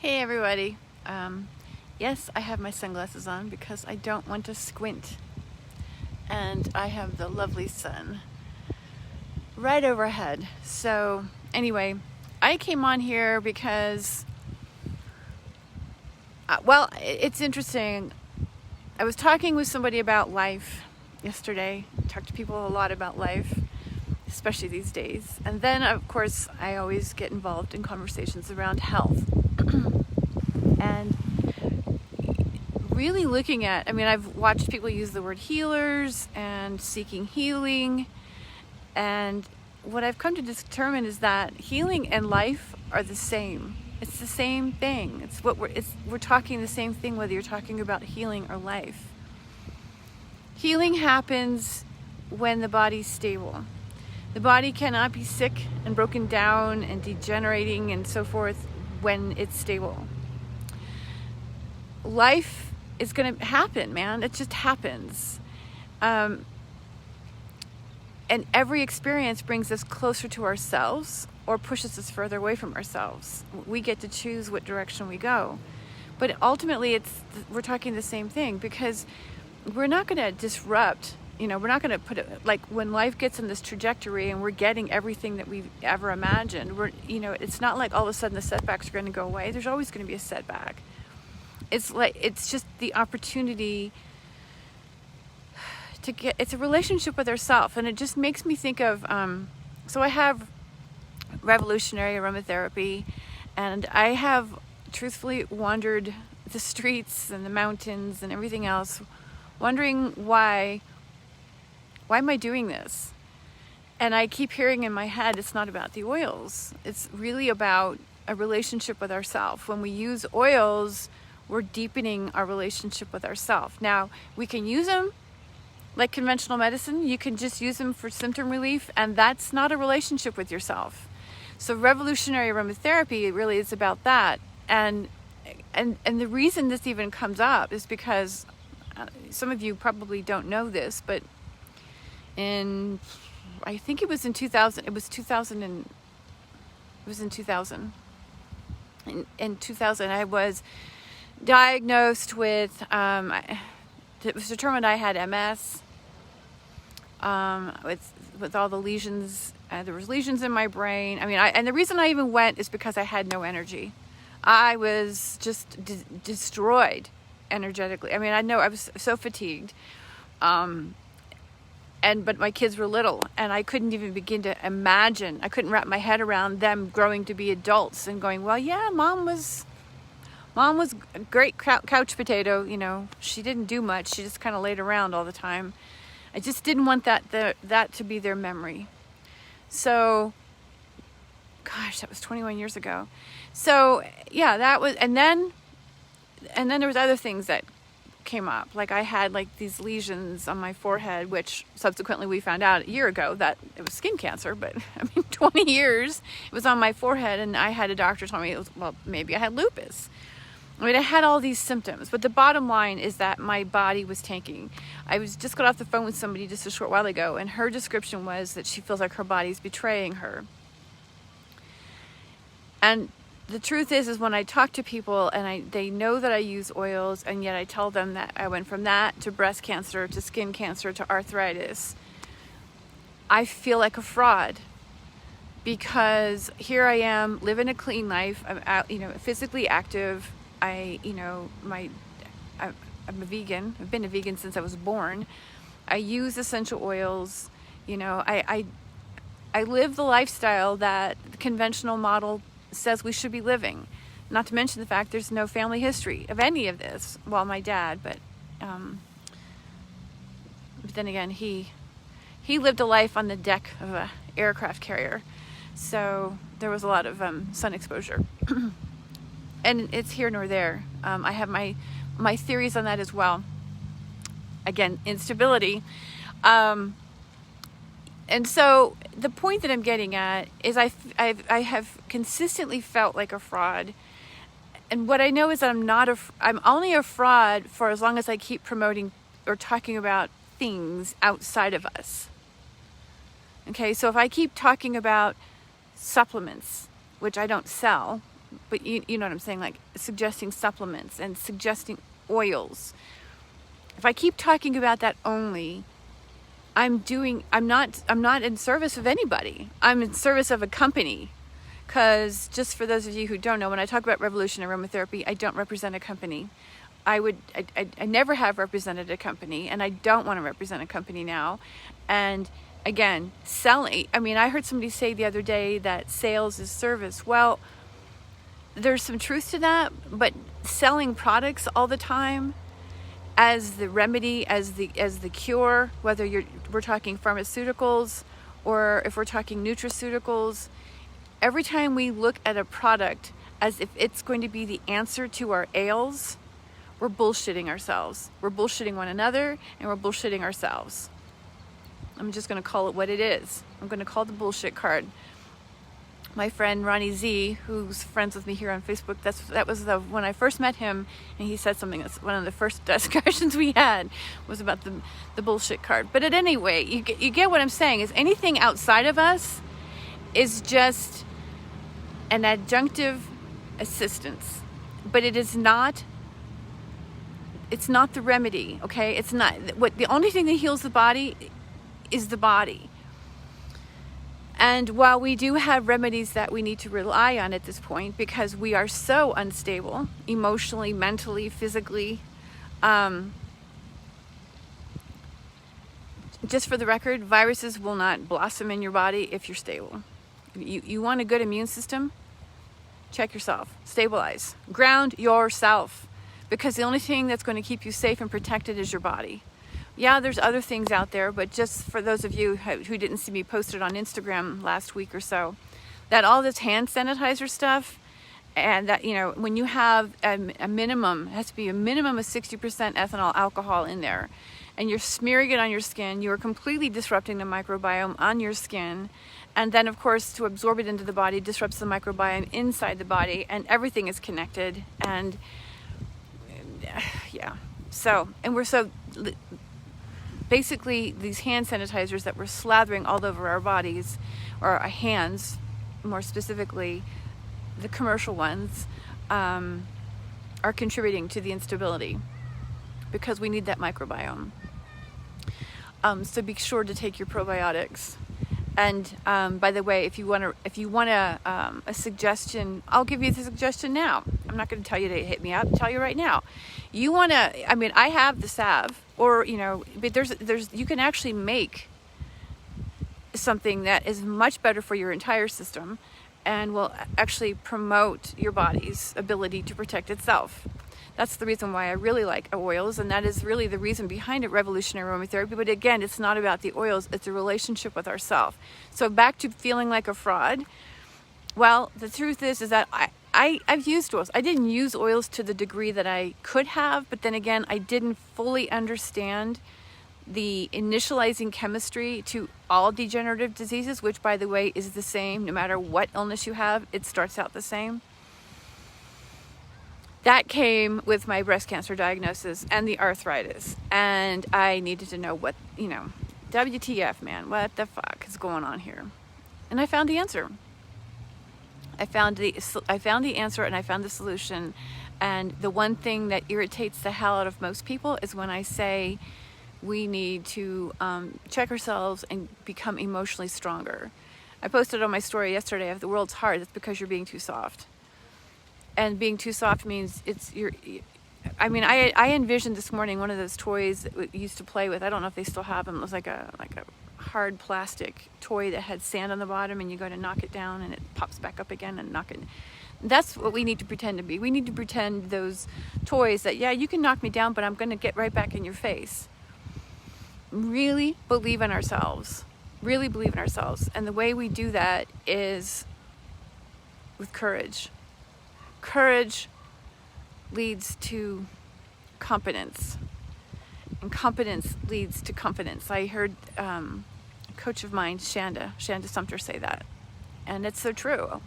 Hey everybody. Yes, I have my sunglasses on because I don't want to squint. And I have the lovely sun right overhead. So anyway, I came on here because, it's interesting. I was talking with somebody about life yesterday. I talk to people a lot about life, especially these days. And then, of course, I always get involved in conversations around health. And really looking at, I've watched people use the word healers and seeking healing. And what I've come to determine is that healing and life are the same. It's the same thing. We're talking the same thing, whether you're talking about healing or life. Healing happens when the body's stable. The body cannot be sick and broken down and degenerating and so forth when it's stable. Life is going to happen, man. It just happens. And every experience brings us closer to ourselves or pushes us further away from ourselves. We get to choose what direction we go. But ultimately, we're talking the same thing, because we're not going to disrupt, we're not going to put it, like when life gets in this trajectory and we're getting everything that we've ever imagined, it's not like all of a sudden the setbacks are going to go away. There's always going to be a setback. It's just the opportunity it's a relationship with ourself. And it just makes me think of, so I have revolutionary aromatherapy, and I have truthfully wandered the streets and the mountains and everything else, wondering why am I doing this? And I keep hearing in my head, it's not about the oils. It's really about a relationship with ourselves. When we use oils, we're deepening our relationship with ourselves. Now, we can use them like conventional medicine. You can just use them for symptom relief, and that's not a relationship with yourself. So revolutionary aromatherapy really is about that. And the reason this even comes up is because some of you probably don't know this, but I think it was in 2000. In 2000. In 2000, I was diagnosed with, it was determined I had MS, with all the lesions. There was lesions in my brain. And the reason I even went is because I had no energy. I was just destroyed energetically. I know I was so fatigued. But my kids were little, and I couldn't even begin to imagine. I couldn't wrap my head around them growing to be adults and going, well, yeah, mom was a great couch potato. She didn't do much. She just kind of laid around all the time. I just didn't want that to be their memory. So, gosh, that was 21 years ago. So, yeah, that was, and then there was other things that came up. Like I had these lesions on my forehead, which subsequently we found out a year ago that it was skin cancer. But 20 years it was on my forehead, and I had a doctor tell me maybe I had lupus. I had all these symptoms, but the bottom line is that my body was tanking. I just got off the phone with somebody just a short while ago, and her description was that she feels like her body's betraying her. And the truth is when I talk to people and they know that I use oils, and yet I tell them that I went from that to breast cancer to skin cancer to arthritis, I feel like a fraud. Because here I am living a clean life. I'm out, physically active. I'm a vegan. I've been a vegan since I was born. I use essential oils. I live the lifestyle that the conventional model says we should be living. Not to mention the fact there's no family history of any of this. Well, my dad, but then again, he lived a life on the deck of an aircraft carrier. So there was a lot of sun exposure. And it's here nor there. I have my theories on that as well. Again, instability. And so the point that I'm getting at is I have consistently felt like a fraud. And what I know is that I'm only a fraud for as long as I keep promoting or talking about things outside of us. Okay, so if I keep talking about supplements, which I don't sell, but you know what I'm saying, like suggesting supplements and suggesting oils. If I keep talking about that only, I'm not in service of anybody. I'm in service of a company. Because just for those of you who don't know, when I talk about Revolution Aromatherapy, I don't represent a company. I never have represented a company, and I don't want to represent a company now. And again, selling, I mean, I heard somebody say the other day that sales is service. Well, there's some truth to that, but selling products all the time as the remedy, as the cure, whether we're talking pharmaceuticals or if we're talking nutraceuticals, every time we look at a product as if it's going to be the answer to our ails, we're bullshitting ourselves. We're bullshitting one another, and we're bullshitting ourselves. I'm just going to call it what it is. I'm going to call the bullshit card. My friend Ronnie Z, who's friends with me here on Facebook, that was when I first met him, and he said something. That's one of the first discussions we had was about the bullshit card. But at any rate, you get what I'm saying. Is anything outside of us is just an adjunctive assistance, but it's not the remedy. Okay, it's not the only thing that heals the body is the body. And while we do have remedies that we need to rely on at this point because we are so unstable emotionally, mentally, physically, just for the record, viruses will not blossom in your body if you're stable. You want a good immune system? Check yourself. Stabilize. Ground yourself. Because the only thing that's going to keep you safe and protected is your body. Yeah, there's other things out there, but just for those of you who didn't see me posted on Instagram last week or so, that all this hand sanitizer stuff, and that, you know, when you have a minimum, it has to be a minimum of 60% ethanol alcohol in there, and you're smearing it on your skin, you are completely disrupting the microbiome on your skin. And then, of course, to absorb it into the body disrupts the microbiome inside the body, and everything is connected. And yeah, so, and we're so, basically these hand sanitizers that we're slathering all over our bodies, or our hands, more specifically, the commercial ones, are contributing to the instability because we need that microbiome. So be sure to take your probiotics. And by the way, if you want a suggestion, I'll give you the suggestion now. I'm not going to tell you to hit me up. I'll tell you right now. You want to? I mean, I have the salve, or but there's you can actually make something that is much better for your entire system, and will actually promote your body's ability to protect itself. That's the reason why I really like oils, and that is really the reason behind it, revolutionary aromatherapy. But again, it's not about the oils, it's a relationship with ourselves. So back to feeling like a fraud. Well, the truth is that I've used oils. I didn't use oils to the degree that I could have, but then again, I didn't fully understand the initializing chemistry to all degenerative diseases, which, by the way, is the same. No matter what illness you have, it starts out the same. That came with my breast cancer diagnosis and the arthritis. And I needed to know what, WTF, man, what the fuck is going on here? And I found the answer. I found the answer, and I found the solution. And the one thing that irritates the hell out of most people is when I say we need to check ourselves and become emotionally stronger. I posted on my story yesterday, if the world's hard, it's because you're being too soft. And being too soft means I envisioned this morning one of those toys that we used to play with. I don't know if they still have them. It was like a hard plastic toy that had sand on the bottom, and you go to knock it down and it pops back up again and knock it. That's what we need to pretend to be. We need to pretend those toys that, yeah, you can knock me down, but I'm going to get right back in your face. Really believe in ourselves. Really believe in ourselves. And the way we do that is with courage. Courage leads to competence, and competence leads to confidence. I heard a coach of mine, Shanda Sumter, say that, and it's so true.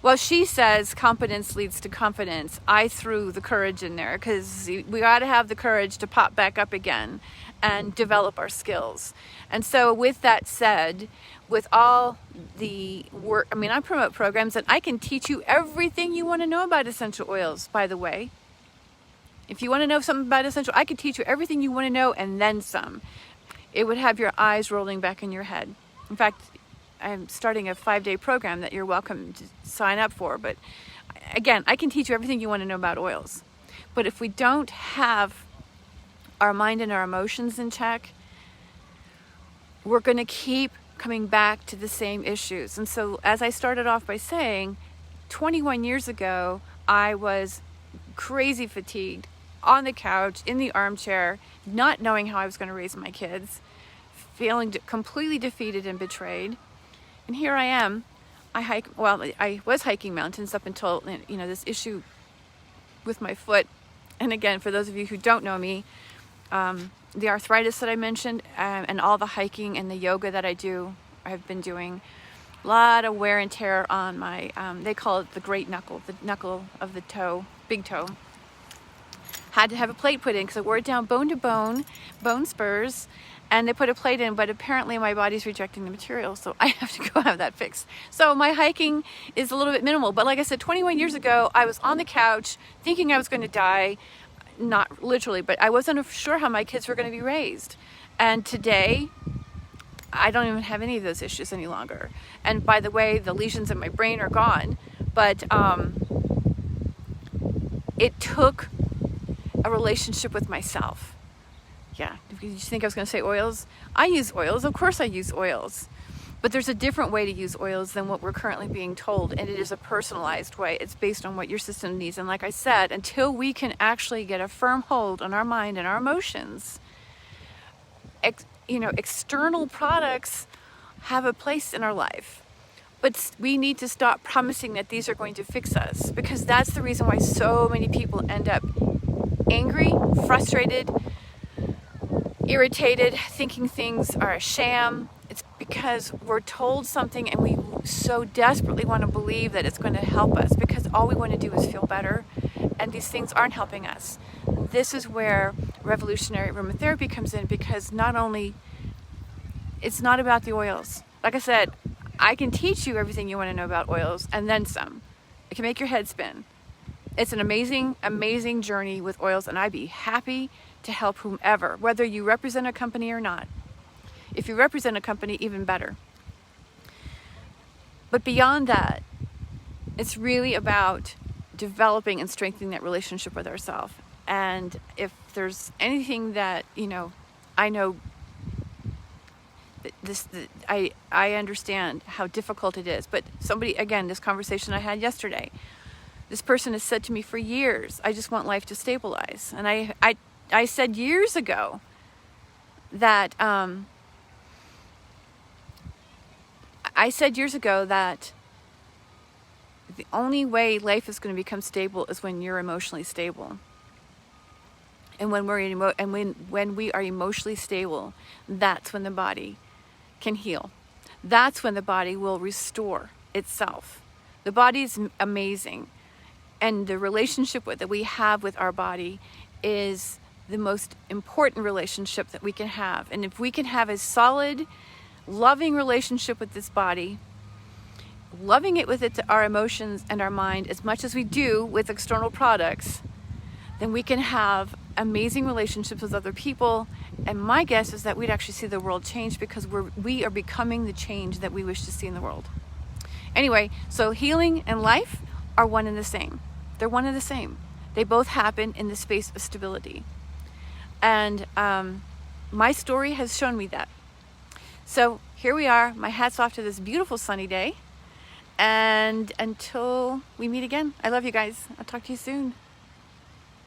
Well, she says competence leads to confidence. I threw the courage in there because we got to have the courage to pop back up again and develop our skills. And so with that said, with all the work, I mean, I promote programs and I can teach you everything you want to know about essential oils, by the way. If you want to know something about essential, I could teach you everything you want to know and then some. It would have your eyes rolling back in your head. In fact, I'm starting a 5-day program that you're welcome to sign up for. But again, I can teach you everything you want to know about oils. But if we don't have our mind and our emotions in check, we're going to keep coming back to the same issues. And so as I started off by saying, 21 years ago, I was crazy fatigued, on the couch, in the armchair, not knowing how I was going to raise my kids, feeling completely defeated and betrayed. And here I am. I was hiking mountains up until, this issue with my foot. And again, for those of you who don't know me, the arthritis that I mentioned, and all the hiking and the yoga that I've been doing, a lot of wear and tear on my, they call it the great knuckle, the knuckle of the toe, big toe. Had to have a plate put in because I wore it down bone to bone, bone spurs, and they put a plate in, but apparently my body's rejecting the material, so I have to go have that fixed. So my hiking is a little bit minimal, but like I said, 21 years ago, I was on the couch thinking I was going to die, not literally, but I wasn't sure how my kids were going to be raised. And today, I don't even have any of those issues any longer. And by the way, the lesions in my brain are gone, but it took a relationship with myself. Yeah, did you think I was going to say oils? I use oils. Of course I use oils. But there's a different way to use oils than what we're currently being told, and it is a personalized way. It's based on what your system needs. And like I said, until we can actually get a firm hold on our mind and our emotions, external products have a place in our life. But we need to stop promising that these are going to fix us, because that's the reason why so many people end up angry, frustrated, irritated, thinking things are a sham. It's because we're told something and we so desperately want to believe that it's going to help us, because all we want to do is feel better, and these things aren't helping us. This is where revolutionary aromatherapy comes in, because not only it's not about the oils. Like I said, I can teach you everything you want to know about oils and then some. It can make your head spin. It's an amazing, amazing journey with oils, and I'd be happy to help whomever, whether you represent a company or not. If you represent a company, even better. But beyond that, it's really about developing and strengthening that relationship with ourselves. And if there's anything that, I know I understand how difficult it is. But somebody, again, this conversation I had yesterday, this person has said to me for years, I just want life to stabilize. And I said years ago that the only way life is going to become stable is when you're emotionally stable. And when when we are emotionally stable, that's when the body can heal. That's when the body will restore itself. The body is amazing, and the relationship that we have with our body is the most important relationship that we can have. And if we can have a solid, loving relationship with this body, loving it with our emotions and our mind as much as we do with external products, then we can have amazing relationships with other people. And my guess is that we'd actually see the world change, because we are becoming the change that we wish to see in the world. Anyway, so healing and life are one and the same. They're one and the same. They both happen in the space of stability. And my story has shown me that. So here we are. My hat's off to this beautiful sunny day. And until we meet again, I love you guys. I'll talk to you soon.